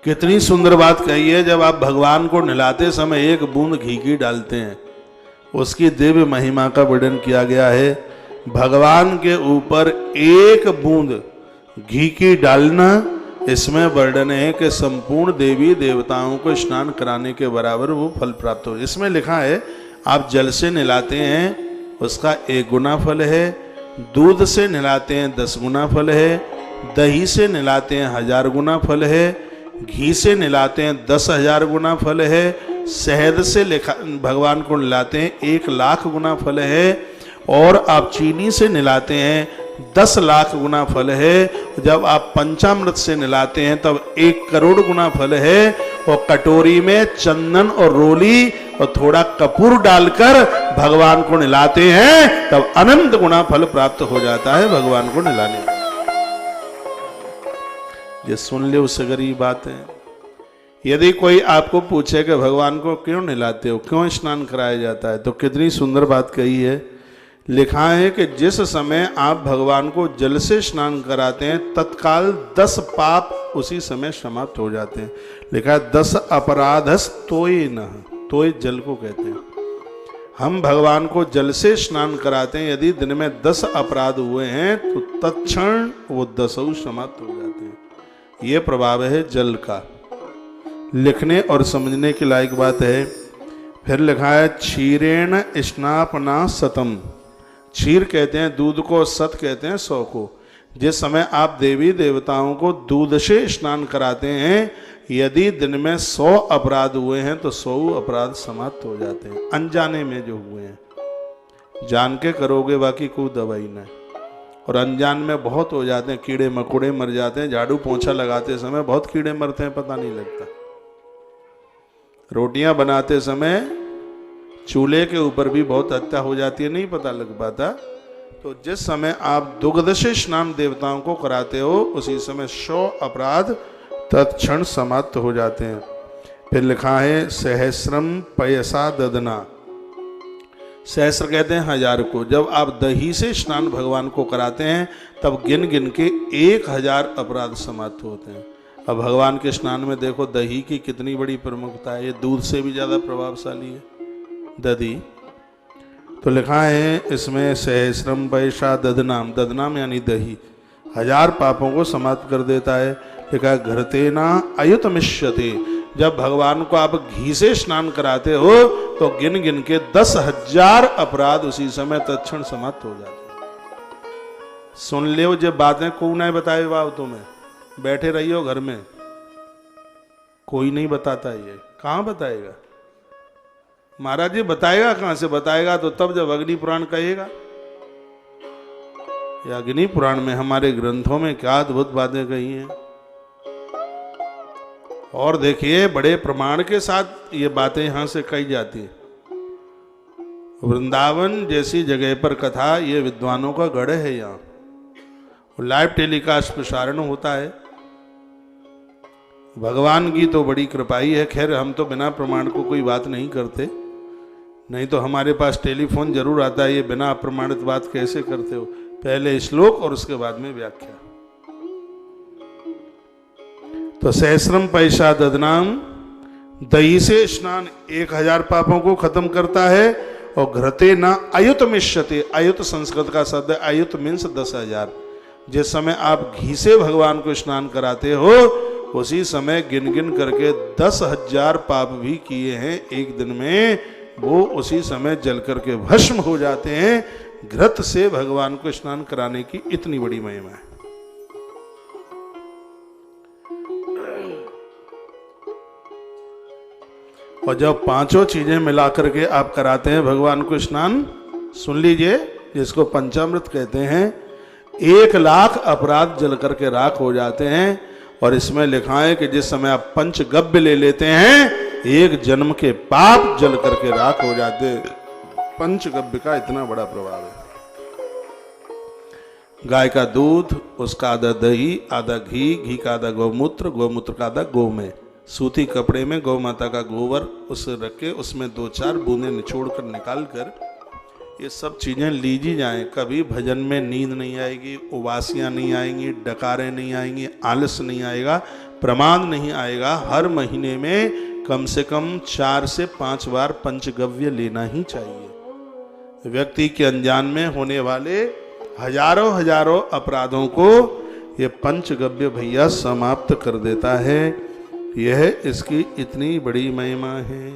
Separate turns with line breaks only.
कितनी सुंदर बात कही है। जब आप भगवान को नहलाते समय एक बूंद घी की डालते हैं, उसकी दिव्य महिमा का वर्णन किया गया है। भगवान के ऊपर एक बूंद घी की डालना, इसमें वर्णन है कि संपूर्ण देवी देवताओं को स्नान कराने के बराबर वो फल प्राप्त हो। इसमें लिखा है आप जल से नहलाते हैं उसका 1 गुना फल है, दूध से नहलाते हैं 10 गुना फल है, दही से नहलाते हैं 1000 गुना फल है, घी से नहलाते हैं 10,000 गुना फल है, शहद से भगवान को नहलाते हैं 1,00,000 गुना फल है, और आप चीनी से नहलाते हैं 10 लाख गुना फल है। जब आप पंचामृत से नहलाते हैं तब 1 करोड़ गुना फल है। और कटोरी में चंदन और रोली और थोड़ा कपूर डालकर भगवान को नहलाते हैं तब अनंत गुना फल प्राप्त हो जाता है भगवान को नहलाने में। ये सुन ले उससे गरीब बात है। यदि कोई आपको पूछे कि भगवान को क्यों नहलाते हो, क्यों स्नान कराया जाता है, तो कितनी सुंदर बात कही है। लिखा है कि जिस समय आप भगवान को जल से स्नान कराते हैं तत्काल 10 पाप उसी समय समाप्त हो जाते हैं। लिखा है 10 अपराधस तोय न, तोय जल को कहते हैं। हम भगवान को जल से स्नान कराते हैं, यदि दिन में 10 अपराध हुए हैं तो तत्क्षण वो 10 समाप्त हो जाते हैं। ये प्रभाव है जल का। लिखने और समझने के लायक बात है। फिर लिखा है क्षीरेण स्नापना सतम, क्षीर कहते हैं दूध को, सत कहते हैं 100 को। जिस समय आप देवी देवताओं को दूध से स्नान कराते हैं, यदि दिन में 100 अपराध हुए हैं तो 100 अपराध समाप्त हो जाते हैं, अनजाने में जो हुए हैं। जान के करोगे बाकी कोई दवाई नहीं, और अनजान में बहुत हो जाते हैं, कीड़े मकोड़े मर जाते हैं। झाड़ू पोंछा लगाते समय बहुत कीड़े मरते हैं, पता नहीं लगता। रोटियां बनाते समय चूल्हे के ऊपर भी बहुत हत्या हो जाती है, नहीं पता लग पाता। तो जिस समय आप दुग्ध से स्नान देवताओं को कराते हो उसी समय 100 अपराध तत्क्षण समाप्त हो जाते हैं। फिर लिखा है सहस्रम पयसा ददना, सहस्र कहते हैं 1000 को। जब आप दही से स्नान भगवान को कराते हैं तब गिन गिन के 1000 अपराध समाप्त होते हैं। अब भगवान के स्नान में देखो दही की कितनी बड़ी प्रमुखता है, ये दूध से भी ज्यादा प्रभावशाली है दधी। तो लिखा है इसमें सहस्रम पैसा दधनाम, दधनाम यानी दही 1000 पापों को समाप्त कर देता है। लिखा है घृतेना अयुतमिष्यते, जब भगवान को आप घी से स्नान कराते हो तो गिन गिन के 10,000 अपराध उसी समय तत्क्षण समाप्त हो जाते हैं। सुन ले जब बातें को नहीं बताए बाब, तुम्हें बैठे रहियो घर में, कोई नहीं बताता, ये कहां बताएगा महाराज जी, बताएगा कहां से बताएगा, तो तब जब अग्नि पुराण कहेगा। या अग्नि पुराण में हमारे ग्रंथों में क्या अद्भुत बातें कही हैं। और देखिए बड़े प्रमाण के साथ ये बातें यहां से कही जाती है। वृंदावन जैसी जगह पर कथा, ये विद्वानों का गढ़ है। यहाँ लाइव टेलीकास्ट प्रसारण होता है। भगवान की तो बड़ी कृपाई है। खैर हम तो बिना प्रमाण को कोई बात नहीं करते, नहीं तो हमारे पास टेलीफोन जरूर आता है, ये बिना अप्रमाणित बात कैसे करते हो। पहले श्लोक और उसके बाद में व्याख्या। तो सहस्रम पैसा ददनाम, दही से स्नान 1000 पापों को खत्म करता है। और घृते ना अयुत मिष्यते, अयुत संस्कृत का शब्द है, अयुत मीन्स 10,000। जिस समय आप घी से भगवान को स्नान कराते हो उसी समय गिन गिन करके 10,000 पाप भी किए हैं एक दिन में, वो उसी समय जल करके भस्म हो जाते हैं। घृत से भगवान को स्नान कराने की इतनी बड़ी महिमा है। और जब 5 चीजें मिलाकर के आप कराते हैं भगवान को स्नान, सुन लीजिए, जिसको पंचामृत कहते हैं, 1,00,000 अपराध जल करके राख हो जाते हैं। और इसमें लिखा है कि जिस समय आप पंचगव्य ले लेते हैं, 1 जन्म के पाप जल करके राख हो जाते हैं। पंचगव्य का इतना बड़ा प्रभाव है। गाय का दूध, उसका आधा दही, आधा घी, घी का आधा गौमूत्र, गौमूत्र का आधा गोमय, सूती कपड़े में गौ माता का गोबर उसे रख के उसमें 2-4 बूंदें निचोड़ कर निकाल कर ये सब चीज़ें लीजी जाएं। कभी भजन में नींद नहीं आएगी, उबासियाँ नहीं आएंगी, डकारें नहीं आएंगी, आलस नहीं आएगा। प्रमाद नहीं आएगा। हर महीने में कम से कम 4 से 5 बार पंचगव्य लेना ही चाहिए। व्यक्ति के अनजान में होने वाले हजारों हजारों अपराधों को ये पंचगव्य भैया समाप्त कर देता है। यह इसकी इतनी बड़ी महिमा है।